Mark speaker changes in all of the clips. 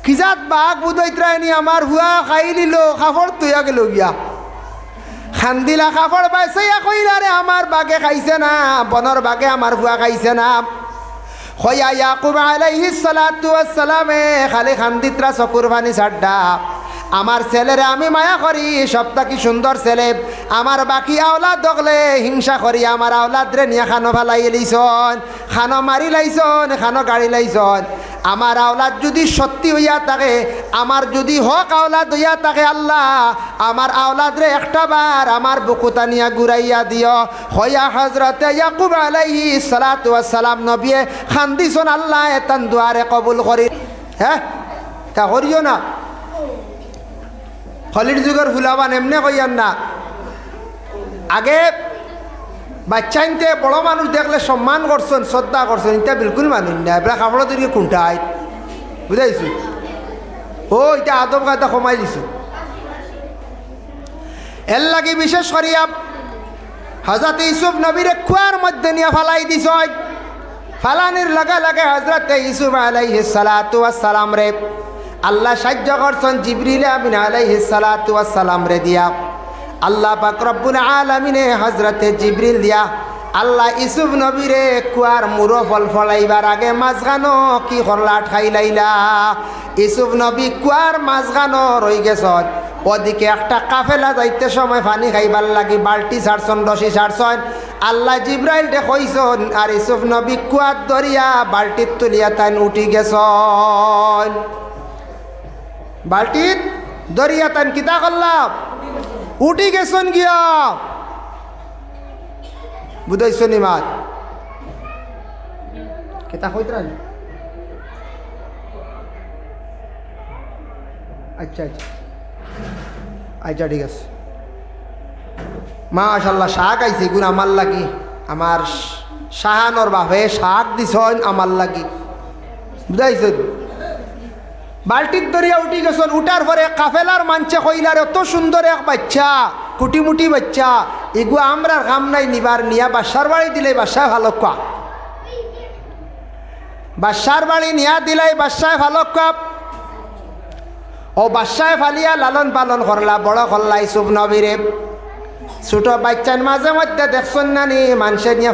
Speaker 1: কিজাত বাঘ বুদাইত্রায়নি আমার হুয়া খাই লিল কাপড় তুইয়া গেল গিয়া খান্দিলা কাপড় বাইসাইয়া কইলা রে আমার বাঘে খাইছে না বনর বাঘে আমার হুয়া খাইছে না হইয়া ইয়াকুব আলাইহিস সালাতু ওয়াস সালামে খালি খান্দিত্রা চকুর পানি ছাড়ডা আমার ছেলেরে আমি মায়া করি সবটা কি সুন্দর ছেলে আমার বাকি আওলাদ দেখলে হিংসা করি আমার আওলাদ রে নিয়ে খানো ফালাই লাইছন খানো মারি লাইছন খানো গাড়ি লাইছন আমার আওলাদ যদি সত্যি হইয়া থাকে আমার যদি হক আওলাদ হইয়া থাকে আল্লাহ আমার আওলাদ রে একটা বার আমার বুকুতা নিয়া ঘুরাইয়া দিও হইয়া হযরতে ইয়াকুব আলাইহিস সালাতু ওয়াস সালাম নবিয়ে খান্দিছন আল্লাহ এতান দুয়ারে কবুল করি হ্যাঁ তা করিও না হলির যুগের ফুলাবান এমনি কইয়ান না আগে বাচ্চা ইনতে বড় মানুষ দেখলে সম্মান করছেন শ্রদ্ধা করছেন এটা বিলকুল মানুষ না এবার কাপড় দিকে কুণ্ঠাই বুঝাইছো ও এটা আদব কায়দা কমাই দিছো এর লাগি বিশেষ করিয়া হযরত ইউসুফ নবীরে কুয়ার মধ্যে নিয়ে ফালাই দিছ ফালানির লাগা লাগে হযরত ইউসুফ আলাইহিস সালাতু ওয়াস সালাম রে আল্লাহ সাহায্য করছেন জিবরিল আমিন আলাইহিস সালাতু ওয়াস সালাম রে দিয়া আল্লাহ পাক রব্বুল আলামিনে হযরতে জিবরিল দিয়া আল্লাহ ইউসুফ নবীরে কুয়ার মুরো ফল ফলাইবার আগে মাঝখানো কি করলা ঠাই লাইলা ইউসুফ নবী কুয়ার মাঝখানো রই গেছন ওদিকে একটা কাফেলা যাইতে সময় পানি খাইবার লাগি বালতি ছাড়ছন রশি ছাড়ছন আল্লাহ জিব্রাইল দে কইছন আর ইউসুফ নবী কুয়ার দরিয়া বালতিত তুলিয়া তাই উঠি গেছন বালতিত দরিয়া তান কিতা করলাম উঠি গেছন গিয়া বুঝাইছ নি মাত কিতা কইতরা আচ্ছা আচ্ছা আচ্ছা ঠিক আছে মাশাআল্লাহ শাক আইছে গুণ আমার লাগি আমার শাহানোর বাপে শাক দিছন আমার লাগি বুঝাইছ বালতির দরিয়া উঠি গেছেন উঠার পরে কাফেলার মানছে কইলার এত সুন্দর এক বাচ্চা কুটিমুটি বাচ্চা এগু আমরা কাম নাই নিবার নিয়া বাসার বাড়ি দিলে বাসায় ভালো কা বাসার বাড়ি নিয়া দিলাই বাসায় ভালো কাপ ও বাসায় ফালিয়া লালন পালন করলা বড় করলা ইউসুফ নবীরে ছোট বাচ্চার মাঝে মধ্যে দেখছেন না নি মানুষের নিয়ে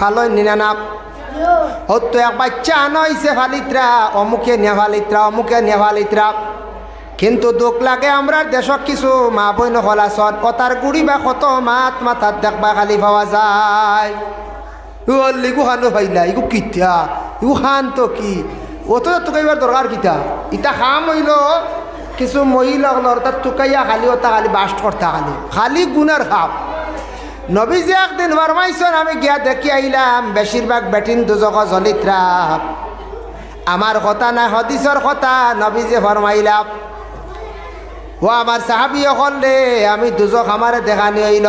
Speaker 1: ভালোই নিনা না হতো এক বাচ্চা আনা হয়েছে ফালিত্রা অমুকে নিয়ে ফালিত্রা অমুকে নিয়ে ফালিত্রা কিন্তু দুঃখ লাগে আমরা দেশক কিছু মা বই নকলাছন কথার গুড়ি বা কত মাত মাথার দেখবা খালি পাওয়া যায় ইগু খানো ফাইলা ইগু কিতা ইগু খান তো কি অত তোকাইবার দরকার কিতা ইটা খাম হইল কিছু মহিলা তার তুকাইয়া খালি ওটা খালি বাস্ট করতে খালি গুনার খাপ নবীজি একদিন ফরমাইছেন আমি গিয়া দেখি আইলাম বেশিরভাগ বেটিন দুজক জলিত্রা আমার কথা না হদিসর কথা নবীজি ফরমাইলাম ও আমার সাহাবি হলে আমি দুজক আমারে দেখানি হইল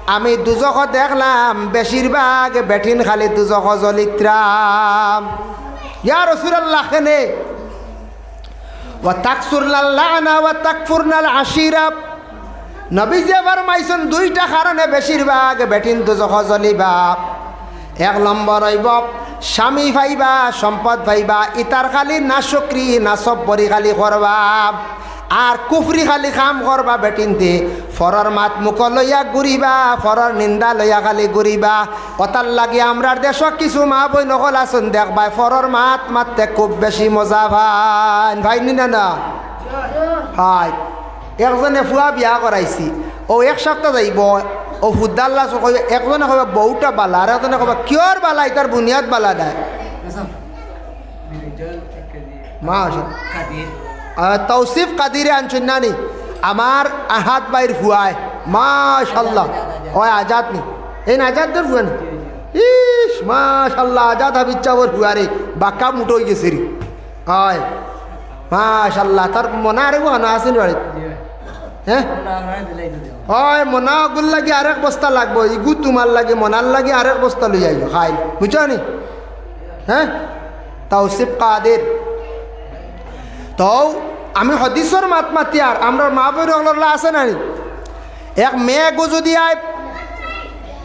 Speaker 1: আমি দুজক দেখলাম বেশিরভাগ বেটিন খালি দুজক জলিত্রা ইয়া রাসূলুল্লাহ কেনে ওয়া তাকসুরনাল লানা ওয়া তাকফুরনাল আশিরা নবীজি ফরমাইছেন দুইটা কারণে বেশিরভাগ বেটিন দুজক জ্বলিবা এক নম্বর হইব স্বামী ভাইবা সম্পদ ভাইবা ইতার খালি না শুকরি না সব্বরি খালি করবা আর কুফরি খালি কাম করবা বেটিনতে ফরর মাত মুখ লইয়া ঘুরিবা ফরর নিন্দা লইয়া খালি ঘুরিবা অতার লাগে আমরা দেশ কিছু মা বই নকল আসুন দেখবা ফরর মাত মারতে খুব বেশি মজা ভাই নি না হয় একজনে ফুয়া বিয়া করাইছি ও এক সপ্তাহ যাইব ও ফুদ্দাল্লা একজনে কবা বউটা বালা আর একজনে কবা কিয়র বালা এটার বুনিয়াদ বালা নাই তৌসিফ কাদিরে আনছেন নানি আমার আহাত বাইর ফুয়ায় মাশাল্লাহ ওই আজাদ নি এই আজাদের ফুয়া নি ইস মাশাল্লাহ আজাদ হাবিজ চাবর ফুয়ারে বাক্কা মুটো হয়ে গেছে রে হয় মাশাল্লাহ তার মনে আরে বানা আছে নি বাড়িতে হ্যাঁ হয় মনা গুল লাগে আরেক বস্তা লাগবো ইগু তোমার লাগে মনার লাগে আরেক বস্তা লই আইব খাই বুঝছো নি হ্যাঁ তৌসিফ কাদের তো আমি হদিসর মাত মাতি আর আমরা মা বই আছে না এক মেয়ে গো যদি আয়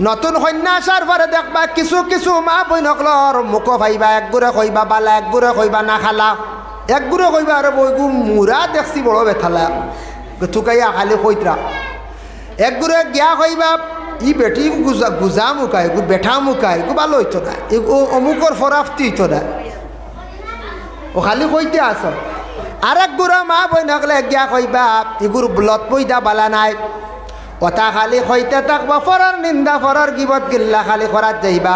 Speaker 1: নতুন কন্যা আসার পরে দেখবা কিছু কিছু মা বই নকলর মুখ ভাইবা এক গুড়ে কইবা বালা এক গুড়ে কইবা না খালা এক গুড়ো কইবা আর বইগু মুরা দেখছি বড় বেথালা থুকাইয়া খালি কইতরা এক গুড়ে গিয়া কইবা ই বেটি গুজা মুখায় গু বেঠা মুখায় গু ভালো হইতো না ও অমুকর ফরাফতি হইতো না ও খালি কইতে আস আর এক গুড়া মা বই নকলে গিয়া কইবা ইগুর ব্লত বইটা বালা নাই ওটা খালি হইতে থাকবা ফরার নিন্দা ফরার গিবত গিল্লা খালি করাত যাইবা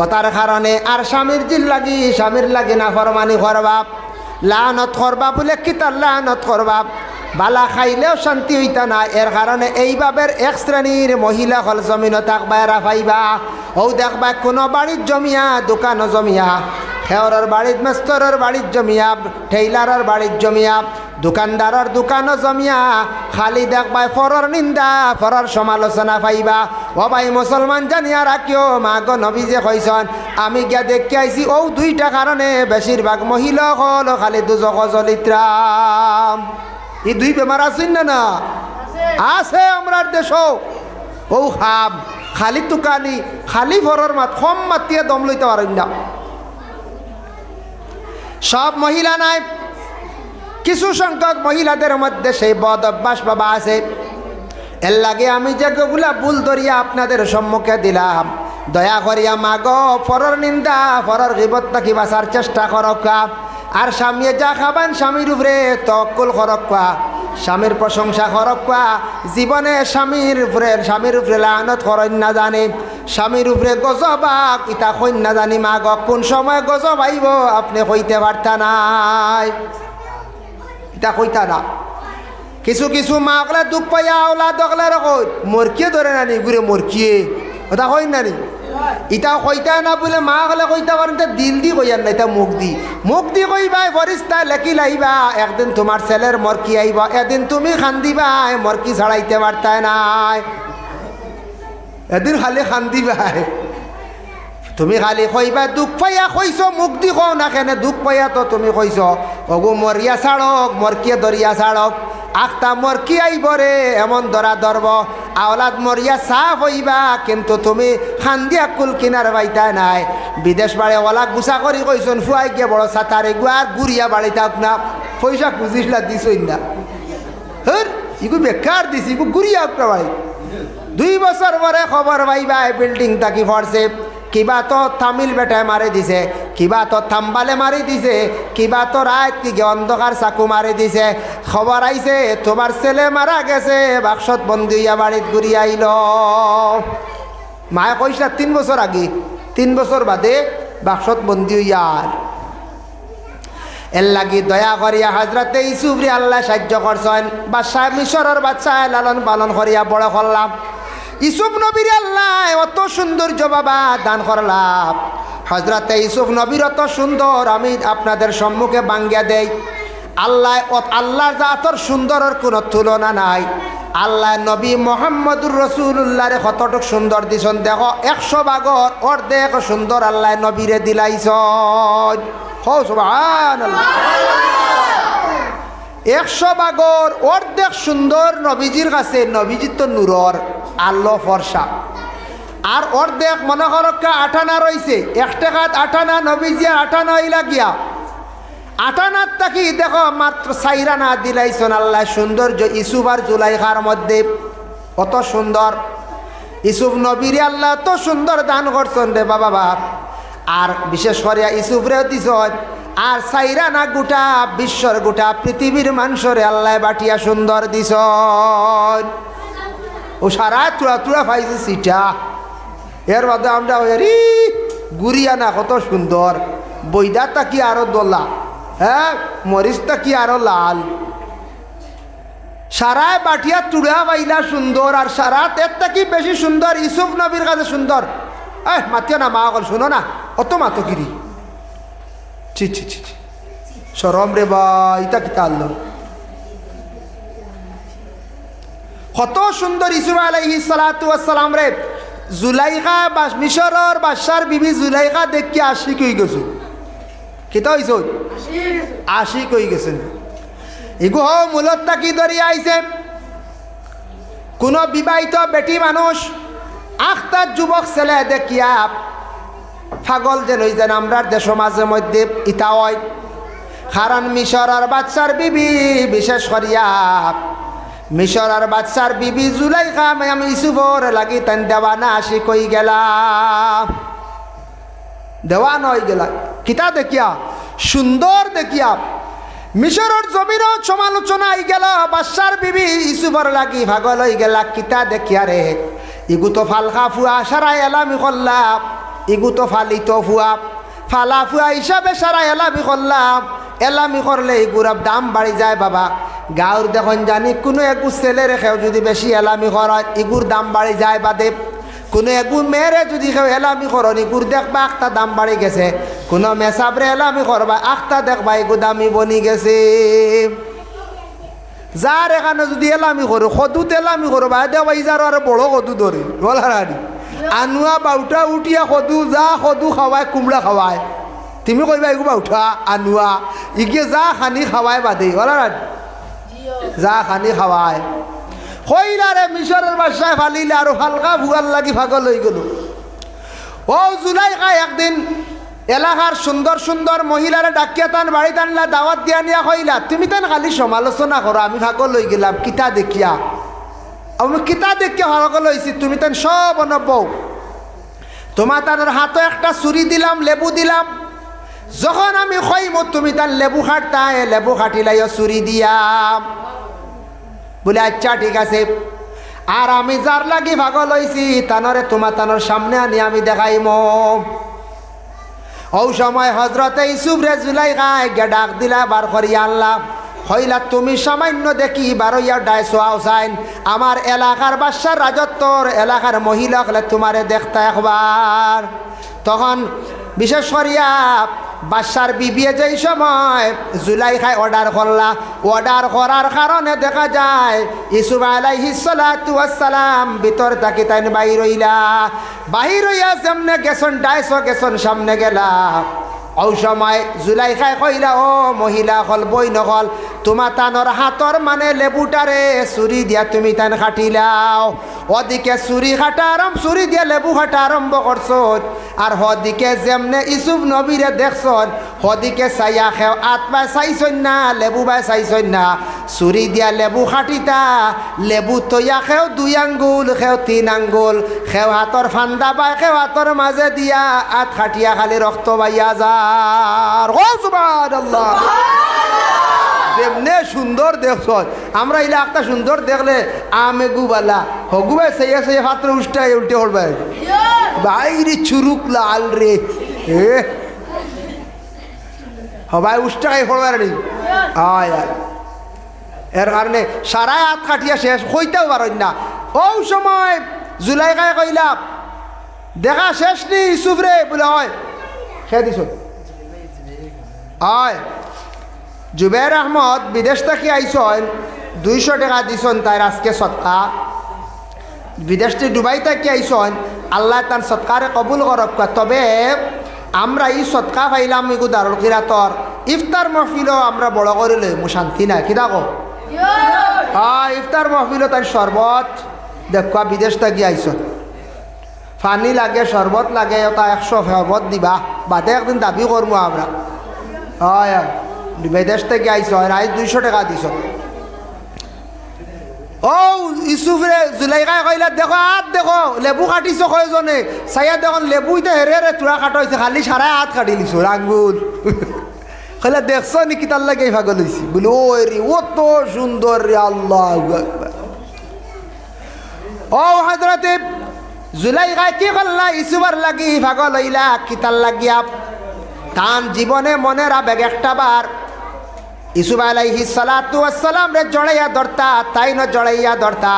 Speaker 1: ওটার কারণে আর স্বামীর লাগি না ফরমানি করবা লানত করবা বলে কি তার লানত করবা বালা খাইলেও শান্তি হইতা না এর কারণে এইভাবে এক শ্রেণীর মহিলা হল জমিন থাকবা এরা পাইবা ও দেখবা কোনো বাড়ির জমিয়া দোকানও জমিয়া খেওরের বাড়ির মেস্তরের বাড়ির জমিয়া টেইলারের বাড়ির জমিয়া দোকানদারের দোকানও জমিয়া খালি দেখবাই ফরর নিন্দা ফরর সমালোচনা পাইবা ও ভাই মুসলমান জানিয়া রাখিও মা গো নবী যে কইছন আমি গিয়া দেখে আইছি ও দুইটা কারণে বেশিরভাগ মহিলা হল খালি দুজক জলিত্রাম এই দুই বেমার আছেন না আছে আমরার দেশও ও খাম খালি তুকানি খালি ফরর মাত কম মাতিয়ে দম লইতে পারেন না সব মহিলা নাই কিছু সংখ্যক মহিলাদের মধ্যে সেই বদ অভ্যাস বাবা আছে এর লাগে আমি যেগুলা ভুল ধরিয়া আপনাদের সম্মুখে দিলাম দয়া করিয়া মাগ ফরর নিন্দা ফরর গিবত থাকি বাঁচার চেষ্টা করকা আর স্বামী যা খাবান স্বামীর উপরে তওয়াক্কুল করকা স্বামীর প্রশংসা করকা জীবনে স্বামীর উপরে লানত করেন না জানে স্বামীর উপরে গজব ইতা কইন না জানি মাগ কোন সময় গজব আইব আপনি কইতে পারতা নাই এটা কইতা না কিছু কিছু মা অকলে দুঃখ পাইয়া ওলাদ অকলে কই মরকিয়ে ধরে নানি ঘুরে মরকিয়ে ওটা কই নানি ইটা কইতা না বলে মা অকলে কইতা পারেন দিল দি কইয়ার না এটা মুখ দি কইবাই ফরিস্তা লেখি লাইবা একদিন তোমার ছেলের মরকি আইবা এদিন তুমি খান্দিবাই মরকি ছাড়াইতে পারতাই নাই এদিন খালি খান্দিবাই তুমি খালি কইবা দুঃখ পাইয়া কইছ মুখ দি কও না কেনে দুঃখ পাইয়া তো তুমি কইছ ওগো মরিয়া ছাড়ক মরকিয়ে দরিয়া ছাড়ক আখতা মরকি আইব রে এমন ধরা ধরব আওলাদ মরিয়া সাফ হইবা কিন্তু তুমি খান্দিয়া কুল কিনার বাইতা নাই বিদেশ বাড়ে ওলা গুছা করি কইছন ফুয়াই গিয়ে বড় সাঁতারে গুয়ার গুড়িয়া বাড়ি থাক না পয়সা খুঁজিসলা দিছই না হ্যাঁ ইগু বেকার দিছি ইগু গুড়িয়া একটা বাড়ি 2 বছর পরে খবর পাইবা বিল্ডিং তাকি ফরছে কিবা তো তামিল বেটায় মারি দিছে কিবা তো থাম্বালে মারি দিছে কিবা তো রাত কি অন্ধকার চাকু মারি দিছে খবর আইছে তোমার ছেলে মারা গেছে বাক্সত বন্দি হইয়া বাড়িত ঘুরি আইল মায়ে কইসা 3 বছর আগে 3 বছর বাদে বাক্সত বন্দি হইয়ার এর লাগি দয়া করিয়া হজরতে ইউসুফরে আল্লাহ সাহায্য করছেন বাদশাহ মিশরের বাচ্চায় লালন পালন করিয়া বড় করলাম ইউসুফ নবীর আল্লাহ অত সৌন্দর্য বাবা দান করলাম হজরতে ইউসুফ নবীর অত সুন্দর আমি আপনাদের সম্মুখে বাঙ্গিয়া দেই আল্লাহর জাতর সুন্দরের কোনো তুলনা নাই আল্লাহ নবী মোহাম্মদুর রসুল্লাহরে কতটুক সুন্দর দিছন দেখো 100 ভাগর অর্ধেক সুন্দর আল্লাহ নবীরে দিলাইছন হো সুবহানাল্লাহ 100 ভাগর অর্ধেক সুন্দর নবীজির কাছে নবীজির তো নূরর আল্লাহ ফর্সা আর অর্ধেক মনে করো 58 রয়েছে 1 টাকাত 58 নবীজি 58 হইলা গিয়া 58 তাকি দেখো মাত্র 4 আনা দিলাইছন আল্লাহ সৌন্দর্য ইউসুফ আর জুলাইখার মধ্যে কত সুন্দর ইউসুফ নবীরে আল্লাহ তো সুন্দর দান করছেন রে বাবা বাপ আর বিশেষ করে ইউসুফরে দিছন আর 4 আনা গোটা বিশ্বর গোটা পৃথিবীর মানুষরে আল্লাহ বাটিয়া সুন্দর দিছন ও সারা তুড়া পাইছে সিটা এর মধ্যে আমরা ওই গুড়িয়া না কত সুন্দর বৈদাটা কি আরো দোলা হ্যাঁ মরিচটা কি আরো লাল সারায় বাটিয়া তুড়া পাইলা সুন্দর আর সারা এরটা কি বেশি সুন্দর ইউসুফ নবীর কাছে সুন্দর মাতিও না মা অকল শুনো না অত মাতো কিরি ছি ছি ছি সরম রে বা ইটা কি তাল্লো কত সুন্দর ইউসুফ আলাইহিস সালাতু ওয়াস সালাম রে জুলাইখা মিশরের বাদশার বিবি জুলাইখা দেখি আশিক হয়ে গেছে কিতা হইছ আশিক হয়ে গেছেন এগো মূলতটা কি ধরিয়া আইছে কোন বিবাহিত বেটি মানুষ আখতার যুবক ছেলে দেখিয়া পাগল যে লই যেন আমরার দেশ মাঝে মধ্যে ইতা হয় কারণ মিশরের বাচ্চার বিবি বিশেষ করিয়া মিশরের বাচ্চার বিবি জুলাইখা আমি ইউসুফর লাগি তান দেওয়ানা আসি কই গেলা দেওয়ান হয়ে গেলা কিতা দেখিয়া সুন্দর দেখিয়া মিশরের জমিরও সমালোচনা আই গেল বাচ্চার বিবি ইউসুফর লাগি ভাগল হয়ে গেলা কিতা দেখিয়া রে ইগু তো ফালখা ফুয়া সারাই এলামি করলাম ইগু তো ফালিত ফুয়া ফালা ফুয়া হিসাবে সারাই এলামি করলাম এলামি করলে এগুরার দাম বাড়ি যায় বাবা গাঁর দেখুন জানি কোনো একু ছেলে রেখেও যদি বেশি এলামি করায় ইগুর দাম বাড়ি যায় বাদে কোনো একু মেয়েরে যদি কেউ এলামি করেন ইগুর দেখবা আখটা দাম বাড়ি গেছে কোনো মেসাবরে এলামি করবা আখটা দেখবা এগু দামি বনি গেছে যার এখানে যদি এলামি করো সদুত এলামি করো বা দেবা ইজার আর বড় সদু ধরে বলারি আনুয়া বাউটা উঠিয়া সদু যা সদু খাওয়ায় কুমড়া খাওয়ায় তুমি কইবা এগু বাউঠা আনুয়া ইগে যা খানি খাওয়ায় বাদে বলারি যা খানি খাওয়ায় কইলারে মিশরের বাসায় ফালিলে আর হালকা ভুয়ার লাগি ভাগল হয়ে গেল ও জুলাইখা একদিন এলাকার সুন্দর সুন্দর মহিলারে ডাকিয়া তান বাড়ি টানলা দাওয়াত দিয়া নিয়া কইলা তুমি তান খালি সমালোচনা করো আমি ভাগল হয়ে গেলাম কিতা দেখিয়া আমি কিতা দেখিয়া ভাগল হয়েছি তুমি তান সব অনবৌ তোমার তার হাতে একটা ছুরি দিলাম লেবু দিলাম যখন আমি কইম তুমি তার লেবু খাটতাই লেবু খাটিলাইও ছুরি দিয়াম বলে আচ্ছা ঠিক আছে আর আমি যার লাগি ভাগল হয়েছি তানরে তোমার তানোর সামনে আনি আমি দেখাইম ও সময় হজরতে ইউসুফ রে জুলাইখায় গে ডাক দিলা বার করিয়া আনলাম হইলা তুমি সামান্য দেখি বারোইয়া ডাইশো আউসাইন আমার এলাকার বাদশার রাজত্বর এলাকার মহিলা হলে তোমারে দেখতে একবার তখন বিশেষ করিয়া বাদশার বিবিয়ে যেই সময় জুলাইখায় অর্ডার করলা অর্ডার করার কারণে দেখা যায় ইউসুফ আলাইহিস সালাতু ওয়াস সালাম ভিতর থাকি তাই বাহির হইলা বাহির হইয়া সামনে গেছন ডাইশো গেছন সামনে গেলা ও সময় জুলাইখায় কইলা ও মহিলা হল বই নকল তোমার তানোর হাতর মানে লেবুটারে ছুরি দিয়া তুমি তান খাটিলাও ওদিকে ছুরি দিয়া লেবু খাটা আরম্ভ করছো আর হদিকে যেমনে ইউসুফ নবীরে দেখছন হদিকে চাইয়া খেও আত্মায় চাইছন না লেবু বাই চাইছন না ছুরি দিয়া লেবু খাটিতা লেবু তৈয়া খেও 2 আঙ্গুল খেও 3 আঙ্গুল খেও হাতর ফান্দা বাই খেও হাতর মাঝে দিয়া আত খাটিয়া খালি রক্ত বাইয়া যার ও সুবহানাল্লাহ যেমনে সুন্দর দেখছ আমরা ইলা একটা সুন্দর দেখলে আমে গুবালা হগুবে সেই হাতরে উষ্টাই উল্টে হলবে বাইরে চুরুক লাল রে হবাই উষ্টাই হলবে রে আয় এর কারণে সারা হাত কাটিয়া শেষ হইতেও পারেন না ও সময় জুলাইখায় কইলা দেখা শেষ নি ইউসুফ রে বলে হয় সে দিছ হয় জুবের আহমদ বিদেশ থেকে আইসন 200 টাকা দিছন তাই আজকে সৎকা বিদেশটি ডুবাই থেকে আইসন আল্লাহ তার সৎকারে কবুল করক তবে আমরা এই সৎকা পাইলাম এগু দারুল কিরাতর ইফতার মহফিলও আমরা বড় করে লই মু শান্তি নাই কি দেখো ইফতার মহফিলও তাই শরবত দেখা বিদেশ থেকে আইসন পানি লাগে শরবত লাগে ওটা 100 শরবত দিবা বাদে একদিন দাবি করবো আমরা হয় বিদেশ থেকে আইস আজ 200 টাকা দিছ ও ইউসুফরে জুলাইখায় কইলা দেখো হাত দেখো লেবু কাটিছ কয়জনে চাইয়া দেখুন লেবু ইতে হেরে রে তুরা কাটা হয়েছে খালি সারাই হাত কাটি লিছো আঙ্গুল কইলা দেখছ নি কি তার লাগে ভাগল হয়েছি বলে ও রে ও তো সুন্দর রে আল্লাহ ও হজরতে জুলাইখায় কি করলা ইউসুফর লাগি ভাগল হইলা কি তার লাগিয়া তান জীবনে মনের আবেগ একটা বার ইউসুফ আলাইহিস সালাতু ওয়াস সালাম রে জড়াইয়া ধরতা তাই ন জড়াইয়া ধরতা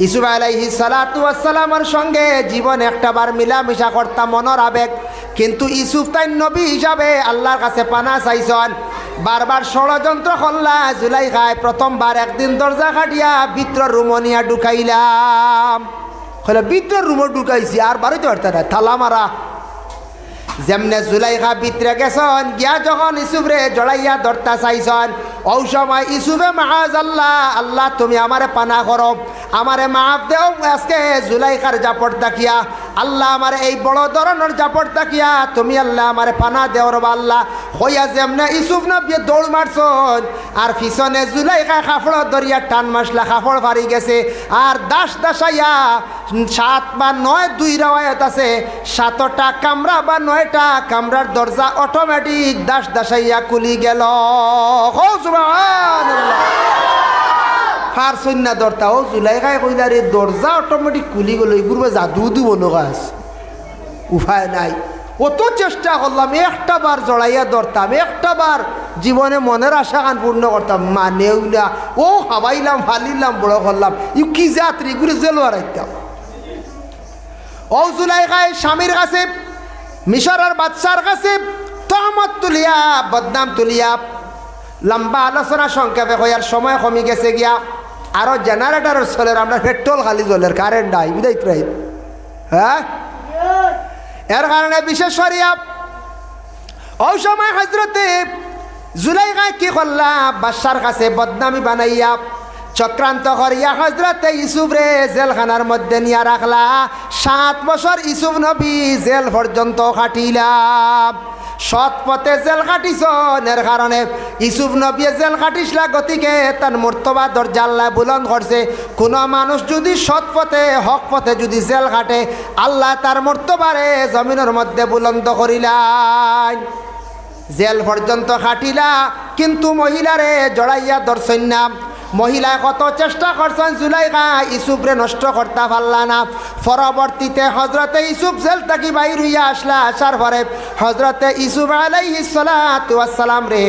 Speaker 1: ইউসুফ আলাইহিস সালাতু ওয়াস সালামের সঙ্গে জীবন একটা বার মিলামিশা করতা মনের আবেগ কিন্তু ইউসুফ তাই নবী হিসাবে আল্লাহর কাছে পানা চাইছন বারবার ষড়যন্ত্র করলা জুলাইখায় প্রথমবার একদিন দরজা কাটিয়া ভিতর রুমনিয়া ঢুকাইলাম হলে ভিতর রুমও ঢুকাইছি আর বাড়িতে পারতা না থালা মারা যেমনে জুলাইখা ভিতরে গেছন গিয়া যখন ইউসুফরে জড়াইয়া ধরতা চাইছন ও সময় ইউসুফে মাহাজ আল্লাহ আল্লাহ তুমি আমারে পানা করো আমারে মাফ দেও আজকে জুলাইখার জাপট দেখিয়া আল্লাহ আমার এই বড় ধরনের জাপড় তাকিয়া তুমি আল্লাহ আমার পানা দেও রবা আল্লাহ হইয়া যেমনে ইসুফ নবী দৌড় মারছন আর পিছনে জুলাইখা কাপড় দরিয়া টান মাসলা কাপড় ফারি গেছে আর দাস দাসাইয়া 7 বা 9 দুই রাওয়ায়াত আছে 7টা কামরা বা 9টা কামরার দরজা অটোমেটিক দাস দাসাইয়া খুলি গেল ও সুবহানাল্লাহ ফার সন্না দরতা ও জুলাইখায় কইলা রে দরজা অটোমেটিক খুলি গেল এগুলো জাদু দিব নগাস উপায় নাই কত চেষ্টা করলাম একটা বার জড়াইয়া ধরতাম একটা বার জীবনে মনের আশা কান পূর্ণ করতাম মানেও না ও হাবাইলাম ফালিলাম বড় করলাম ইউ কি যাত্রী ঘুরে জেল হারাইতাম ও জুলাইখায় স্বামীর কাছে মিশরের বাদশার কাছে তহমত তুলিয়া বদনাম তুলিয়া লম্বা আলোচনা সংক্ষেপে হইয়ার সময় কমে গেছে গিয়া আরো জেনারেটরের চলের আমরা পেট্রোল খালি জলের কারেন্ট নাই বুঝাইতে রাই হ্যাঁ এর কারণে বিশেষ করিয়া ওই সময় হজরতে জুলাইখায় কি করলা বাদশার কাছে বদনামি বানাইয়া চক্রান্ত করিয়া হজরতে ইসুফ রে জেলখানার মধ্যে নিয়ে রাখলা 7 বছর ইসুফ নবী জেল পর্যন্ত খাটিলা সৎ পথে জেল কাটিছন এর কারণে ইসুফ নবী জেল কাটিসলা গতিকে তার মর্তবা দরজা আল্লাহ বুলন্দ করছে কোনো মানুষ যদি সৎ পথে হক পথে যদি জেল কাটে আল্লাহ তার মর্তবারে জমিনের মধ্যে বুলন্দ করিলেন জেল পর্যন্ত খাটিলা কিন্তু মহিলারে জড়াইয়া ধরছেন না মহিলায় কত চেষ্টা করছেন জুলাইখা ইসুফরে নষ্ট করতে পারলা না পরবর্তীতে হজরতে ইসুফ জেল থেকে বাইর হইয়া আসলা আসার পরে হজরতে ইসুফ আলাইহিস সালাতু ওয়াস সালাম রে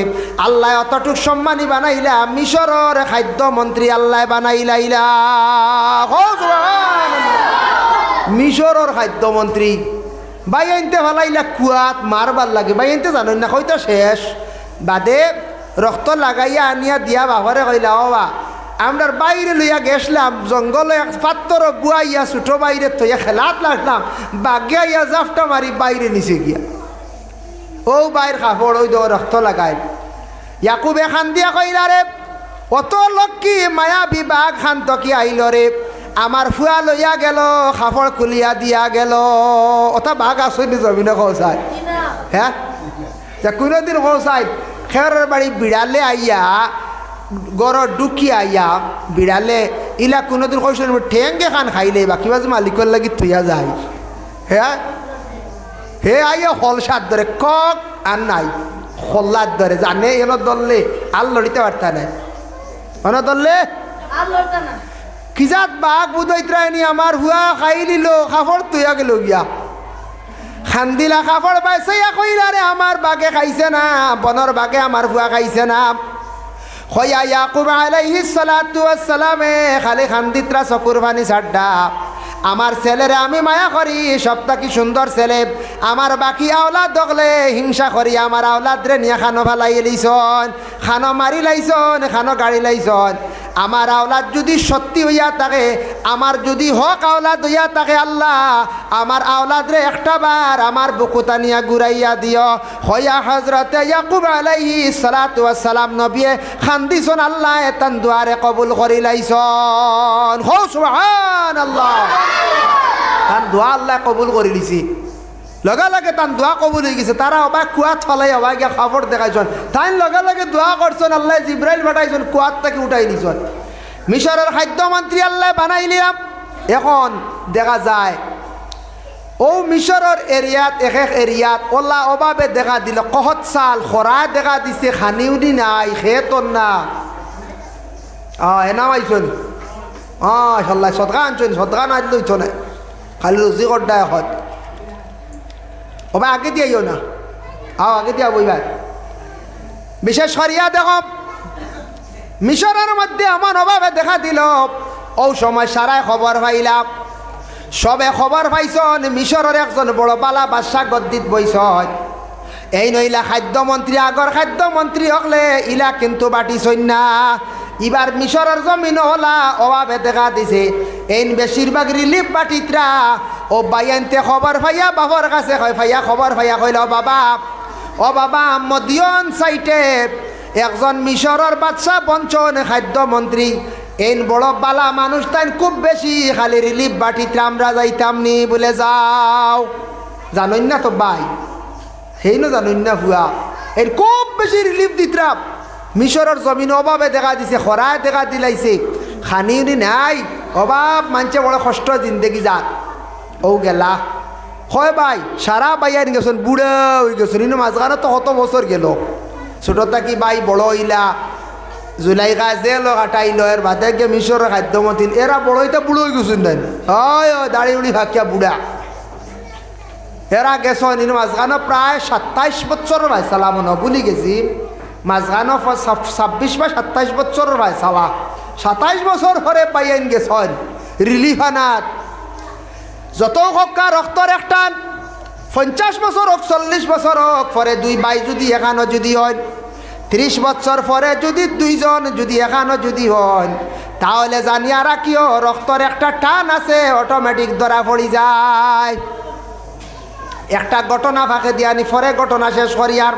Speaker 1: আল্লাহ অতটুক সম্মানী বানাইলা মিশরের খাদ্যমন্ত্রী আল্লাহ বানাইলাইলা মিশরের খাদ্যমন্ত্রী বাই আনতে ভালাইলা কুয়াত মারবার লাগে বাই আনতে জানেন না হয়তো শেষ বাদে রক্ত লাগাইয়া আনিয়া দিয়া বাবারে কইলা বাবা আমরা বাইরে লইয়া গেছিলাম জঙ্গলে এক পাত্র বুয়াইয়া ছোটো বাইরে থইয়া খেলাত লাগলাম বাগিয়া ইয়া জাফটা মারি বাইরে নিচে গিয়া ও বাইর কাপড় ওই দো রক্ত লাগাই ইয়াকুবে খান দিয়া কইলা রে অত লক্ষ্মী মায়া বিবাহ খান তকি আইল রে আমার ফুয়া লইয়া গেল কাপড় খুলিয়া দিয়া গেল ওটা বাঘ আসনি জমিনে কৌসাই হ্যাঁ কোনোদিন কৌসাই খেরের বাড়ি বিড়ালে আইয়া গড় ডুকি আইয়া বিড়ালে ইলা কোনোদিন কৈছিল ঠেঙ্গে খান খাইলে বা কিবা যে মালিকের লাগি থইয়া যায় হ্যাঁ হে আইয়া হলসার ধরে কক আর নাই হল্লার ধরে জানে এন দললে আর লড়িতে পারতা নাই অন দললে কিজাত বাঘ বুধৈত্রায়নি আমার হুয়া খাই দিল কাপড় তুইয়া গেল গিয়া খান্দিলা কাপড় পাইছে কইলা রে আমার বাঘে খাইছে না বনর বাঘে আমার হুয়া খাইছে না হইয়া ইয়াকুব আলাইহিস সালাতু ওয়াস সালামে খালি খান্দিত্রা চকুর পানি ছাড়ডা আমার ছেলেরে আমি মায়া করি সবটা কি সুন্দর ছেলে আমার বাকি আওলাদ দেখলে হিংসা করি আমার আওলাদ রে নিয়ে খানো ফালাই লাইছন খানো মারি লাইছন খানো গাড়ি লাইছন আমার আওলাদ যদি সত্যি হইয়া থাকে আমার যদি হক আওলাদ হইয়া থাকে আল্লাহ আমার আওলাদ রে একটা বার আমার বুকুতা নিয়া ঘুরাইয়া দিও হইয়া হজরতে ইয়াকুব আলাইহিস সালাতু ওয়াস সালাম নবিয়ে খান্দিছন আল্লাহ এতান দুয়ারে কবুল করি লাইছন হো সুবহানাল্লাহ তার দোয়া আল্লাহ কবুল করে দিছি লগে লগে তার দোয়া কবুল হয়ে গেছে তারা অবাক কুয়াত ফলাই অবাক গিয়া খবর দেখাইছেন তাই লগে লগে দোয়া করছেন আল্লাহ জিব্রাইল পাঠাইছেন কুয়াত থেকে উঠাই দিছেন মিশরের খাদ্যমন্ত্রী আল্লাহ বানাইলিয়াম এখন দেখা যায় ও মিশরের এরিয়াত এক এক এরিয়াত ওলা অভাবে দেখা দিল কহত চাল খরায় দেখা দিছে খানিউনি নাই খেতন না এনাম আইসন সাল্লাহ সদকা আনছেন সদকা না দিল না খালি রুজি করডা এখন ওবা আগে দিয়াইও না আগে দিয়া বই ভাই বিশেষ করিয়া দেখ মিশরের মধ্যে আমার অভাবে দেখা দিল ও সময় সারাই খবর পাইলাম সবে খবর পাইছন মিশরের একজন বড় বালা বাদশা গদ্দিত বইছন এই নইলা খাদ্যমন্ত্রী আগর খাদ্যমন্ত্রী হকলে ইলা কিন্তু বাটিছন না এবার মিশরের জমিন হলা অভাবে দেখা দিছে এই বেশিরভাগ রিলিফ বাটিতরা ও বাইয়ানতে খবর ভাইয়া বাবার কাছে কয় ভাইয়া খবর ভাইয়া কইল ও বাবা মদিয়ন সাইটে একজন মিশরের বাদশা বঞ্চন খাদ্যমন্ত্রী এই বড় বালা মানুষ তাই খুব বেশি খালি রিলিফ বাটিতে আমরা যাইতাম নি বলে যাও জানোই না তো ভাই সেই না জানোই না ভুয়া এর খুব বেশি রিলিফ দিতাম মিশরের জমিন অভাবে দেখা দিছে খরায় দেখা দিলাইছে খানি উনি নাই অভাব মানছে বড় কষ্ট জিন্দগি যাক ও গেলা হয় ভাই সারা বাইয়ান গেছেন বুড়া হয়ে গেছেন ইনো মাঝখানে তো কত বছর গেল ছোট থাকি ভাই বড় হইলা জুলাইকা জেল কাটাইল এর বাদে গিয়ে মিশরের খাদ্যমতিন এরা বড় হইতে বুড়ো হয়ে গেছেন দেন হয় দাড়ি উড়ি ফাঁকিয়া বুড়া এরা গেছেন ইনো মাঝখানে প্রায় 27 বছর ভাই সালামন ভুলি গেছি মাঝখানে 26 বা 27 বছর ভাই সালা 27 বছর পরে পাইয়েন গেছেন রিলিফ আনাত যত হকা রক্তর একটান 50 বছর হোক 40 বছর হোক পরে দুই ভাই যদি এখানো যদি হয় 30 বছর পরে যদি দুইজন যদি এখানো যদি হন তাহলে জানিয়া রাখিও রক্তর একটা টান আছে অটোমেটিক ধরা পড়ি যায় একটা ঘটনা ফাঁকে দিয়ানি পরে ঘটনা শেষ করি আর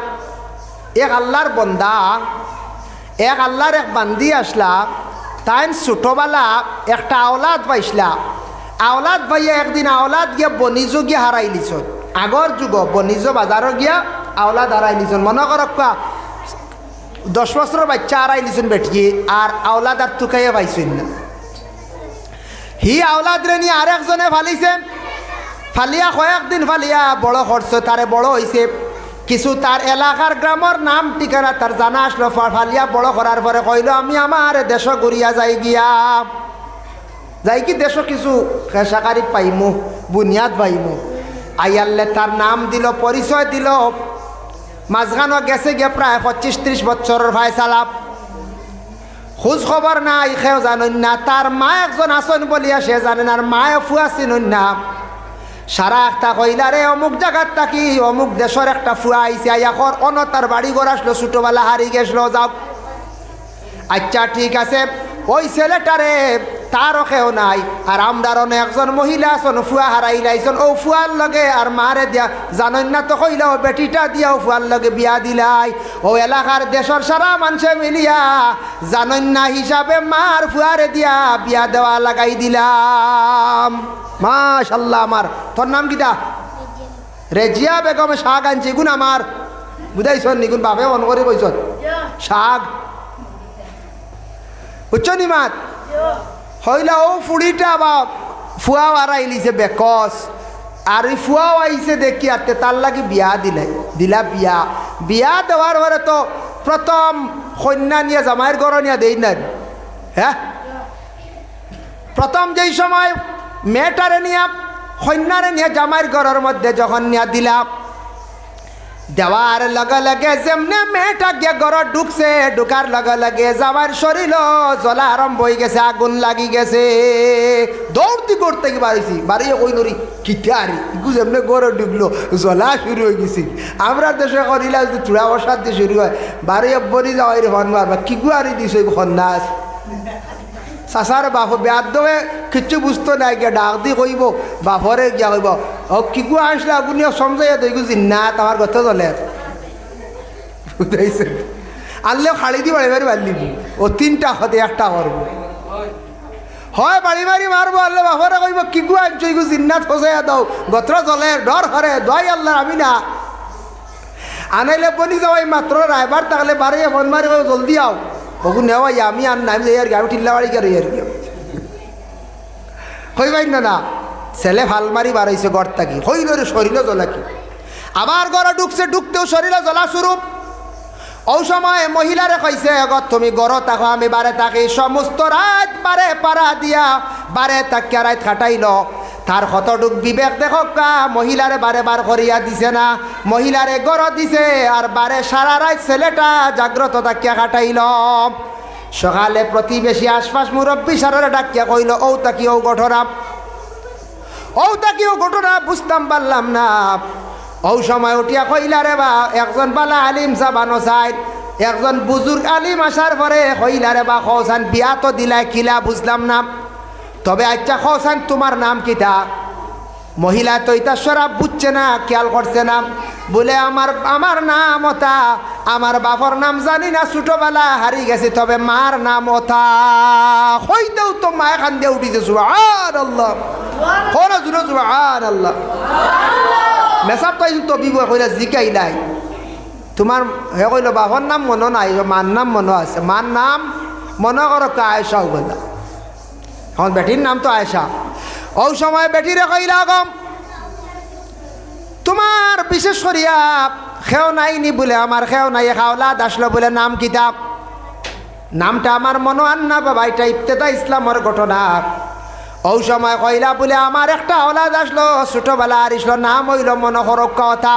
Speaker 1: এক আল্লাহর বন্দা এক আল্লাহর এক বান্দি আসলা তাই ছোটবেলা একটা আওলাদ পাইসলা আওলাদ ভাইয়া একদিন আওলাদ গিয়া বনিজ গিয়া হারাই লিছন আগর যুগ বনিজ বাজারও গিয়া আওলাদ হারাই লিছন মনে করক 10 বছরের বাচ্চা হারাই লিছন বেটিয়ে আর আওলাদ আর তুকাইয়া পাইছেন না হি আওলাদ রে নিয়ে আর একজনে ফালিছে ফালিয়া কয়েকদিন ফালিয়া বড় করছে তারে বড় হয়েছে কিছু তার এলাকার গ্রামের নাম ঠিকানা তার জানা আসলো ফালিয়া বড় করার পরে কইল আমি আমার দেশ ঘুরিয়া যাই গিয়া যাই কি দেশ কিছু খেসাকারি পাইমু বুনিয়াদ পাইমু আইয়াল্লে তার নাম দিল পরিচয় দিল মাঝখানো গেছে গিয়ে প্রায় 25-30 বছরের ভাই সালাপ খোঁজ খবর নাই সেও জানেন না তার মা একজন আসন বলিয়া সে জানেন আর মায়ে ফুয়া চিনুন না সারা একটা কইলা রে অমুক জায়গার থাকি অমুক দেশের একটা ফুয়া আইসে আইয়াখর তার বাড়ি ঘর আসলো ছোটোবেলা হারি গেছিল যাও আচ্ছা ঠিক আছে ওই ছেলেটারে তারও কেউ নাই আর আমরার একজন মহিলা আছেন ফুয়া হারাই লাইছেন ও ফুয়ার লগে আর মারে দিয়া জানেন না তো কইলা ও বেটিটা দিয়া ও ফুয়ার লগে বিয়া দিলাই ও এলাকার দেশের সারা মানুষে মিলিয়া জানেন না হিসাবে মার ফুয়ারে দিয়া বিয়া দেওয়া লাগাই দিলাম মাশাল্লাহ আমার তোর নাম কিটা রেজিয়া বেগম শাক আনছি গুণ আমার বুঝাইছন নিগুণ বাপে মন করে কইছন শাক বুঝছনি মাত হইলা ও ফুড়িটা বা ফুয়াও আইলিছে বেকস আর ওই ফুয়াও আইছে দেখি আতে তার লাগি বিয়া দিলা বিয়া দেওয়ার পরে তো প্রথম কন্যা নিয়ে জামাইয়ের ঘর নিয়ে দেই না হ্যাঁ প্রথম যেই সময় মেয়েটারে নিয়ে কন্যারে নিয়ে জামাইয়ের ঘরের মধ্যে যখন নিয়ে দিলাম দেওয়ার লগে লগে যেমনে মেয়েটা গিয়ে ঘর ঢুকছে ঢুকার লগে লগে জামাইয়ের শরীর জ্বলা আরম্ভ হয়ে গেছে আগুন লাগি গেছে দৌড়তি করতে কি বাড়িছি বাড়িয়ে কই নরি কিটারি ইগু যেমনে ঘরে ঢুকলো জ্বলা শুরু হয়ে গেছি আমরা দেশে করিলা যদি চূড়া বসার দিয়ে শুরু হয় বাড়িয়ে বনি যাওয়াই হন মারবা কি গুয়ারি দিছে সন্ন্যাস চাচার বাপ বেয়ার দে কিচ্ছু বুঝতো নাই গিয়া ডাক দি কইব বাপরে গিয়া কইব ও কিগু আসলে আপুনি সমজাইয়া দইগু জিন্নাত আমার কথা চলে বুঝাইছে আনলেও খাড়ি দি বাড়ি বাড়ি বাড়লিবি ও 3টা হতে একটা করবো হয় বাড়ি বাড়ি মারবো আনলে বাপরে কইব কিগু আনছো ইগু জিন্নাত ফসাইয়া দাও গত্র চলে ডর হরে দোয়াই আল্লাহ আমি না আনাইলে বনি যাওয়াই মাত্র রায়বার তাহলে বাড়ি ফোন মারি জলদি আও ওগু নেওয়াই আমি আর নাম যাই আর কি আমি টিল্লাবাড়ি গেলে আর কি হইবাই না ছেলে ভাল মারি বাড়াইছে ঘর থাকি হইল রে শরীরে জ্বলা কি আবার ঘরে ঢুকছে ঢুকতেও শরীরে জ্বলা শুরু ও সময় মহিলারে কইছে এগত তুমি ঘর থাকো আমি বারে থাকি সমস্ত রাত বারে পাড়া দিয়া বারে তাকিয়া রাত খাটাইল তার কতটুক বিবেক দেখো কা মহিলারে বারে বার করিয়া দিছে না মহিলারে ঘর দিছে আর বারে সারা রাত ছেলেটা জাগ্রত তাকিয়া কাটাইল সকালে প্রতিবেশী আশপাশ মুরব্বী সারারে ডাকিয়া কইল ও তাকি ও ঘটনা বুঝতাম পারলাম না ও সময় উঠিয়া কইলা রে বা একজন বালা আলিম সাবানো চাই একজন বুজুর্গ আলিম আসার পরে কইলা রে বা খোসান বিয়া তো দিলাই কিলা বুঝলাম না তবে আচ্ছা খোসান তোমার নাম কিটা মহিলা তো ইতা সরাব বুঝছে না খেয়াল করছে না বলে আমার নাম ওটা আমার বাপর নাম জানি না, ছোটবেলা হারিয়ে গেছে, তবে মার নাম ওথা হইতেও তো মায় খান দিয়ে উঠিছে। সুবহানাল্লাহ, কোন জুনো সুবহানাল্লাহ। মেসাব তাই তো বিবয় কইলা জিকাই নাই তোমার হে কইল বাপর নাম মনে নাই, মার নাম মনে আছে। মার নাম মনে করো আয়েশা বলা, এখন বেটির নাম তো আয়েশা। ওই সময় বেটিরে কইলা গম তোমার বিশেষ করিয়া খেও নাইনি বলে, আমার খেও নাই, খাওলাদ আসলো বলে নাম কিতাব, নামটা আমার মনে আন না বাবা, এটা ইবতেদা ইসলামের ঘটনা। ওই সময় কইলা বলে আমার একটা ওলাদ আসলো ছোটবেলা আর ইসলো, নাম হইল মনোহরক কথা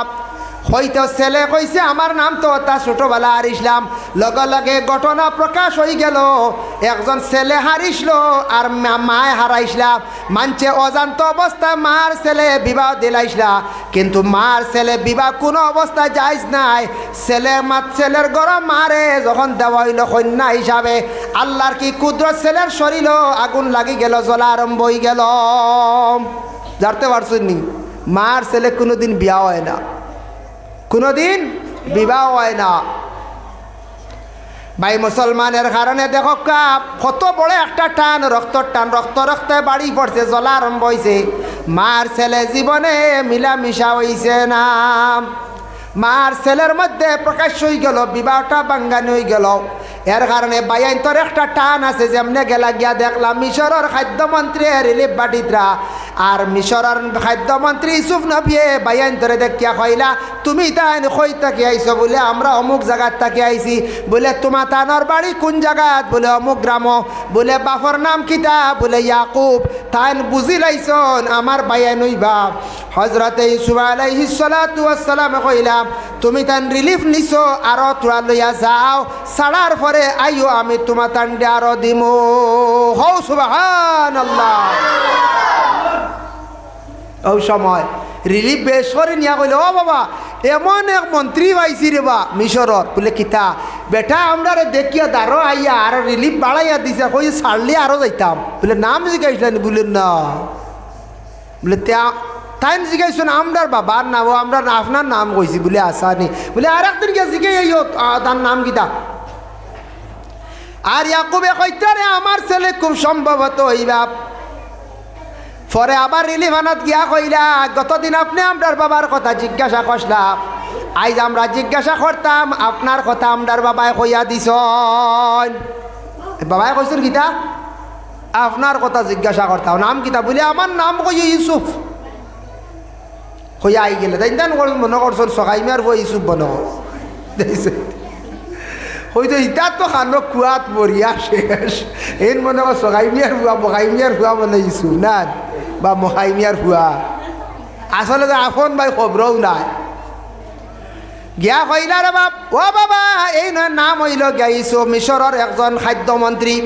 Speaker 1: হইতো ছেলে কইছে আমার নাম তো তা ছোটবেলা আর ইসলাম। লগে লগে ঘটনা প্রকাশ হয়ে গেল, একজন ছেলে হারিসল আর মায় হারাইসলাম। মানছে অজান্ত অবস্থায় মার ছেলে বিবাহ দিলাইসলা, কিন্তু মার ছেলে বিবাহ কোনো অবস্থায় যাইস নাই। ছেলের গরম মারে যখন দেওয়া হইল কন্যা হিসাবে, আল্লাহর কি কুদরত, ছেলের শরীর আগুন লাগি গেল, জ্বলা আরম্ভ হয়ে গেল। জানতে পারছেন নি, মার ছেলে কোনোদিন বিয়া হয় না, কোনোদিন বিবাহ হয় না। ভাই মুসলমানের কারণে দেখো কত বড় একটা টান, রক্তর টান, রক্তে বাড়ি পড়ছে, জ্বলা আরম্ভ হয়েছে। মার ছেলে জীবনে মিলামিশা হয়েছে না, মার ছেলের মধ্যে প্রকাশ হয়ে গেল, বিবাহটা বাঙ্গানি হয়ে গেল। এর কারণে বাইন্তর একটা টান আছে, যেমনে গেলা গিয়া দেখলাম মিশরের খাদ্যমন্ত্রী রিলিফ বাটিতরা আর মিশরের খাদ্যমন্ত্রী ইউসুফ নবিয়ে বাইন্তরে দেখিয়া কইলা তুমি তাই কই তাকে আইছো বলে, আমরা অমুক জায়গার তাকে আইছি বলে, তোমার তানোর বাড়ি কোন জায়গাত বলে, অমুক গ্রাম বলে, বাপর নাম কিতা বলে, ইয়াকুব। তাই বুঝি লাইছন আমার বাইয়ান হইবা। হজরতে ইউসুফ আলাইহিস সালাতু ওয়াস সালাম কইলাম তুমি তান রিলিফ নিছো, আরো তোরা লইয়া যাও, ছাড়ার পরে আইও আমি তোমার তান্ডে আরো দিমু। হও সুবহানাল্লাহ। ওই সময় রিলিফ বেশ করে নিয়া কইলে ও বাবা এমন এক মন্ত্রী পাইছি রে বা মিশরর বলে, কিতা বেটা আমরা দেখিয়া দাঁড়ো আইয়া আর রিলিফ বাড়াইয়া দিছে, কই ছাড়লে আরো যাইতাম বলে, নাম জিজ্ঞাসলেন বললেন না বলে, তাই জিজ্ঞাসন আমরার বাবার নাম, আমরা আপনার নাম কইছি বলে আসানি বলে, আর একদিন গিয়ে জিজ্ঞাই তার নাম কিতা। আর ইয়াকুবে কইতারে আমার ছেলে খুব সম্ভবত হইবা। পরে আবার রিলিফানাত গিয়া কইলা গতদিন আপনি আমরার বাবার কথা জিজ্ঞাসা করলাম, আইজ আমরা জিজ্ঞাসা করতাম আপনার কথা আমরার বাবায় কইয়া দিছ। বাবায় কইছেন কিতা, আপনার কথা জিজ্ঞাসা করতাম, নাম কিতা বলে, আমার নাম কই ইউসুফ। কইয়া আই গেলে তাই মনে করছেন সকাইমিয়ার বই ইউসুফ বন দেখছে হয়তো ইতার তো খানো কুয়াত মরিয়া শেষ, এন মনে কর সকাইমিয়ার ভুয়া মহাইমিয়ার ভুয়া মানে ইউসুফ না বা মহাইমিয়ার ভুয়া, আসলে আপন ভাই খবরও নাই। গিয়া কইলা রে বাপ, ও বাবা এই নয় নাম হইল গিয়া ইউসুফ, মিশরের একজন খাদ্যমন্ত্রী।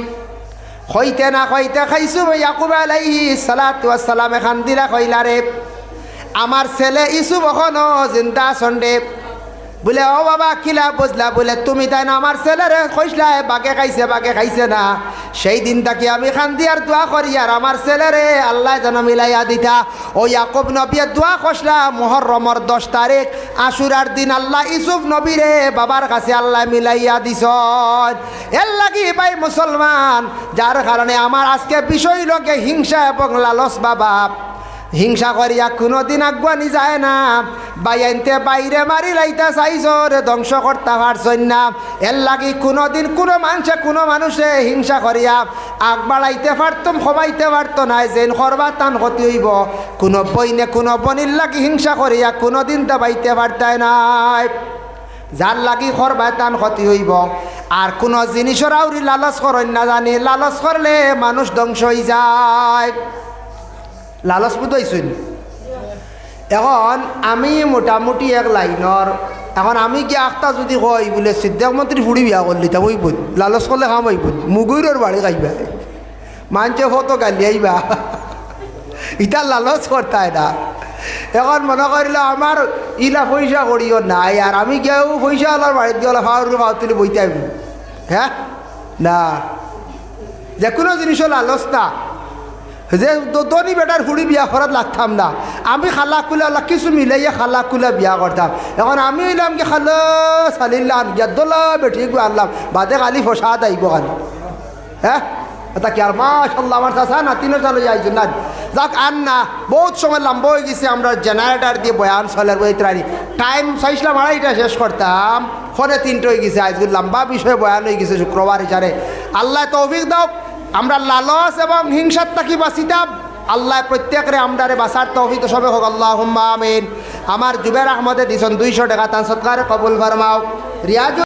Speaker 1: হইতে না হইতে খাইছু ইয়াকুব আলাইহিস সালাতু ওয়াস সালাম এখান দিলা কইলা রে আমার ছেলে ইউসুফ এখনো জিন্দা সন্ডে বলে, ও বাবা কিলা বুঝলা বলে, তুমি তাই না আমার ছেলেরে কইসলা বাগে খাইছে না, সেই দিন তাকে আমি খান্দিয়ার দোয়া করি আর আমার ছেলেরে আল্লাহ যেন মিলাইয়া দিতা। ও ইয়াকুব নবীর দোয়া কইসলা মুহররমের 10 তারিখ আশুরার দিন আল্লাহ ইউসুফ নবীরে বাবার কাছে আল্লাহ মিলাইয়া দিছন। এর লাগি ভাই মুসলমান, যার কারণে আমার আজকে বিষয় লোকে হিংসা এবং লালস বাবা, হিংসা করিয়া কোনোদিন আগুয়ানি যায় না। বাইনতে বাইরে মারি লাইতা চাইছ রে, ধ্বংস করতে পারছই না। এর লাগি কোনোদিন কোনো মানুষে হিংসা করিয়া আগ বাড়াইতে পারতাম, কমাইতে পারত না, যেন করবা তান ক্ষতি হইব। কোনো বইনে কোনো বনির লাগি হিংসা করিয়া কোনোদিন দাবাইতে পারতাই নাই, যার লাগি করবা তান ক্ষতি হইব। আর কোনো জিনিসের আউরি লালস করেন না জানি, লালস করলে মানুষ ধ্বংস হয়ে যায়। লালচ বুঝাইছুন। এখন আমি মোটামুটি এক লাইনর, এখন আমি কি আখটা যদি কই বলে সিদ্ধাক মন্ত্রী ফুড়ি বিয়া করলি তা ওই বোধ লালচ করলে খাম ওই বোধ মুগুরের বাড়ি খাইবা, মানছে ফটো গালি আইবা, ইটা লালচ করতাই না। এখন মনে করিল আমার ইলা পয়সা করিও নাই, আর আমি কেউ পয়সা আলার বাড়িতে গেলে ফাওয়ার তুলে বইতে আইব, হ্যাঁ না, যে কোনো জিনিসও লালচ না। যে দনি বেটার হুড়ি বিয়া করার লাগতাম না, আমি খালা কুলা আল্লাহ কিছু মিলাইয়া খালা কুলা বিয়া করতাম। এখন আমি হইলাম কি খালো সালিল্লাহ গেদলা বেঠি গু আনলাম বাদে খালি ফসাদ আইব খালি। হ্যাঁ এটা কি আর মাশাল্লাহ আমার চাষা না তিনও চালো যাইছো না যাক আর না বহুত সময় লম্বা হয়ে গেছে। আমরা জেনারেটার দিয়ে বয়ান চলের বইত্রানি টাইম চাইছিলাম আড়াইটা শেষ করতাম, ফোনে 3টে হয়ে গেছে। আজকে লম্বা বিষয়ে বয়ান হয়ে গেছে শুক্রবার হিসাবে। আল্লাহ তৌফিক দাও আমরা লালস এবং হিংসার তাকি বাঁচিতাম। আল্লাহ প্রত্যেকরে আমরারে বাঁচার তৌফিক সবে হোক আল্লাহুম্মা আমিন। আমার জুবের আহমদে দিছেন 200 টাকা তান সৎকারে কবুল ফরমাও। রিয়াজ